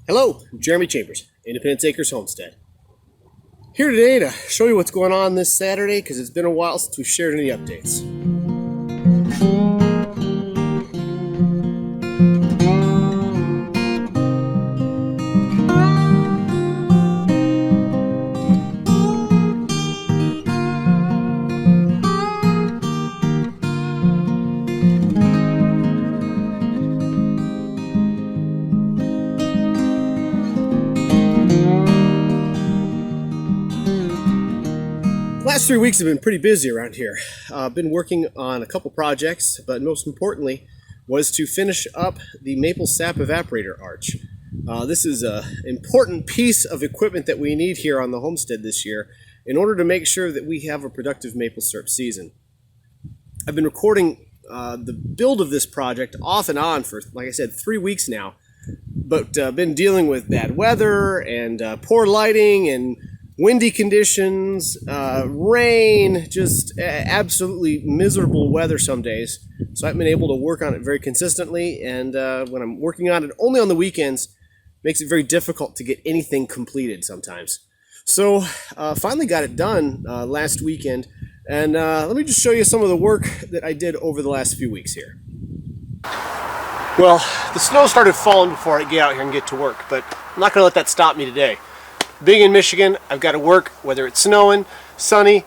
Hello, I'm Jeremy Chambers, Independence Acres Homestead. Here today to show you what's going on this Saturday because it's been a while since we've shared any updates. The last 3 weeks have been pretty busy around here. I've been working on a couple projects, but most importantly was to finish up the maple sap evaporator arch. This is an important piece of equipment that we need here on the homestead this year in order to make sure that we have a productive maple syrup season. I've been recording the build of this project off and on for, like I said, 3 weeks now, but been dealing with bad weather and poor lighting and windy conditions, rain, just absolutely miserable weather some days. So I haven't been able to work on it very consistently, and when I'm working on it only on the weekends, makes it very difficult to get anything completed sometimes. So finally got it done last weekend, and let me just show you some of the work that I did over the last few weeks here. Well, the snow started falling before I get out here and get to work, but I'm not going to let that stop me today. Being in Michigan, I've got to work whether it's snowing, sunny,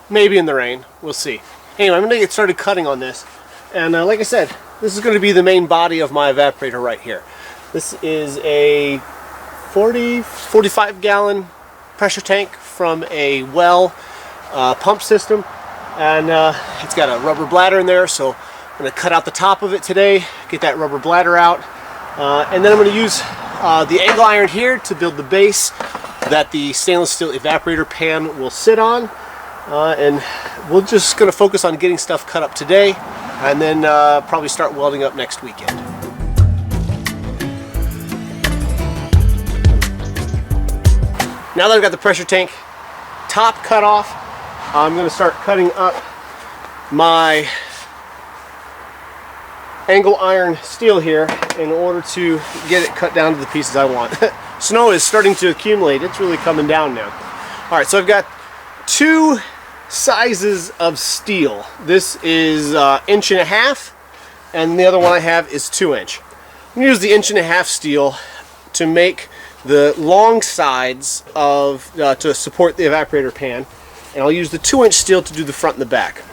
maybe in the rain. We'll see. Anyway, I'm going to get started cutting on this. And like I said, this is going to be the main body of my evaporator right here. This is a 45 gallon pressure tank from a well pump system. And it's got a rubber bladder in there, so I'm going to cut out the top of it today, get that rubber bladder out. And then I'm going to use the angle iron here to build the base that the stainless steel evaporator pan will sit on, and we're just going to focus on getting stuff cut up today and then probably start welding up next weekend. Now that I've got the pressure tank top cut off, I'm going to start cutting up my angle iron steel here in order to get it cut down to the pieces I want. Snow is starting to accumulate. It's really coming down now. Alright, so I've got two sizes of steel. This is 1.5 inches, and the other one I have is 2 inch. I'm going to use the 1.5 inch steel to make the long sides of to support the evaporator pan, and I'll use the 2 inch steel to do the front and the back.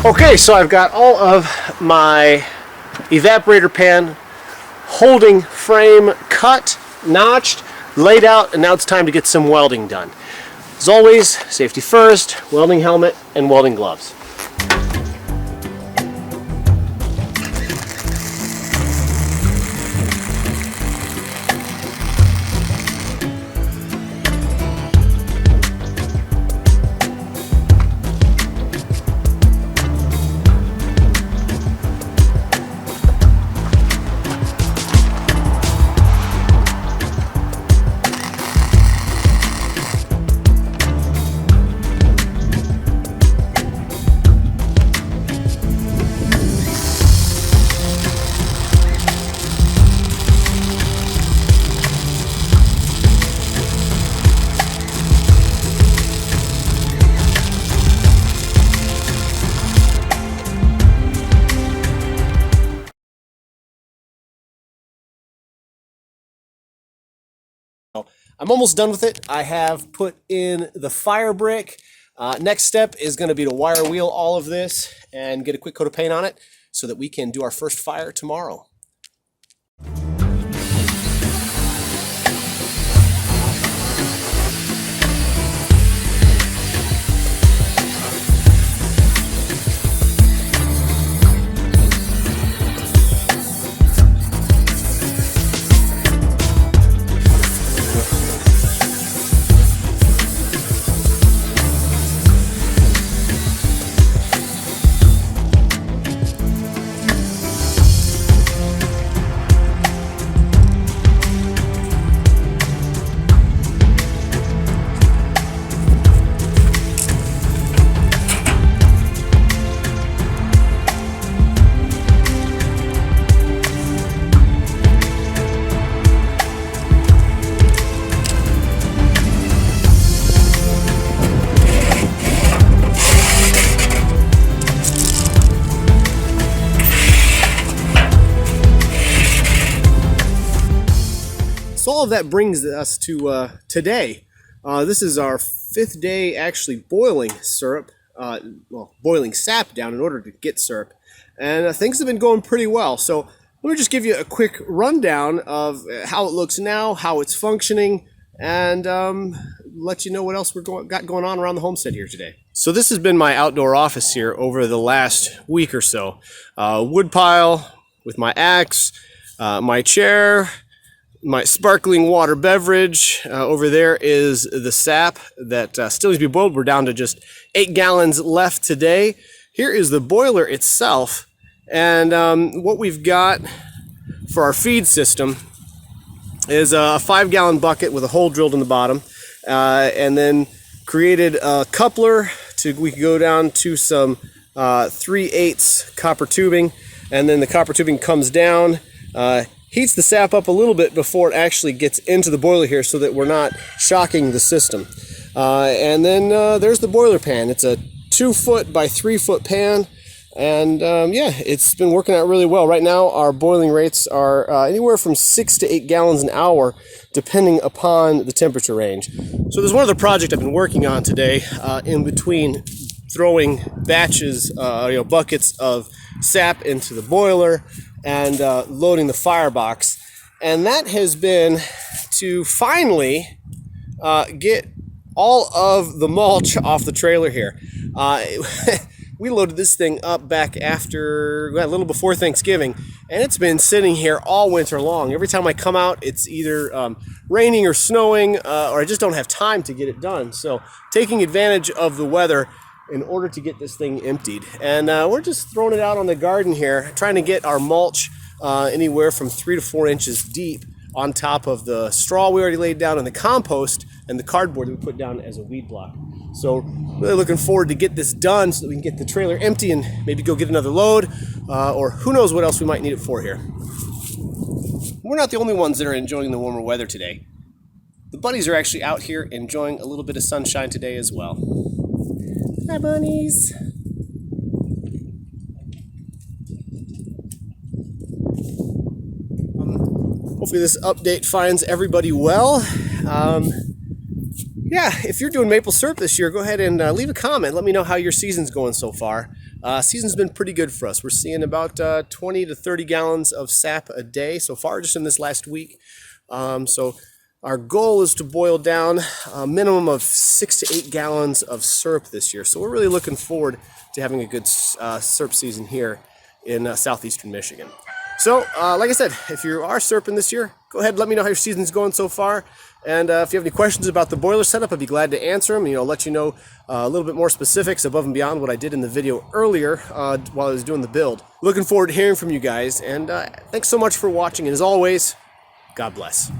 Okay, so I've got all of my evaporator pan holding frame cut, notched, laid out, and now it's time to get some welding done. As always, safety first, welding helmet, and welding gloves. I'm almost done with it. I have put in the fire brick. Next step is going to be to wire wheel all of this and get a quick coat of paint on it so that we can do our first fire tomorrow. So all of that brings us to today. This is our 5th day actually boiling syrup, well, boiling sap down in order to get syrup. And things have been going pretty well. So let me just give you a quick rundown of how it looks now, how it's functioning, and let you know what else got going on around the homestead here today. So this has been my outdoor office here over the last week or so. Wood pile with my axe, my chair, my sparkling water beverage. Over there is the sap that still needs to be boiled. We're down to just 8 gallons left today. Here is the boiler itself. And what we've got for our feed system is a 5-gallon bucket with a hole drilled in the bottom. And then created a coupler we could go down to some 3/8 copper tubing. And then the copper tubing comes down, heats the sap up a little bit before it actually gets into the boiler here so that we're not shocking the system. And then there's the boiler pan. It's a 2-foot by 3-foot pan. And yeah, it's been working out really well. Right now, our boiling rates are anywhere from 6 to 8 gallons an hour, depending upon the temperature range. So there's one other project I've been working on today in between throwing batches, buckets of sap into the boiler and loading the firebox. And that has been to finally get all of the mulch off the trailer here. We loaded this thing up back after, a little before Thanksgiving, and it's been sitting here all winter long. Every time I come out, it's either raining or snowing, or I just don't have time to get it done. So taking advantage of the weather in order to get this thing emptied. And we're just throwing it out on the garden here, trying to get our mulch anywhere from 3 to 4 inches deep on top of the straw we already laid down and the compost and the cardboard that we put down as a weed block. So really looking forward to get this done so that we can get the trailer empty and maybe go get another load, or who knows what else we might need it for here. We're not the only ones that are enjoying the warmer weather today. The bunnies are actually out here enjoying a little bit of sunshine today as well. Hi, bunnies. Hopefully this update finds everybody well. Yeah, if you're doing maple syrup this year, go ahead and leave a comment. Let me know how your season's going so far. Season's been pretty good for us. We're seeing about 20 to 30 gallons of sap a day so far, just in this last week. So our goal is to boil down a minimum of 6 to 8 gallons of syrup this year. So we're really looking forward to having a good syrup season here in southeastern Michigan. So, like I said, if you are syruping this year, go ahead and let me know how your season's going so far. And if you have any questions about the boiler setup, I'd be glad to answer them. Let you know a little bit more specifics above and beyond what I did in the video earlier while I was doing the build. Looking forward to hearing from you guys. And thanks so much for watching. And as always, God bless.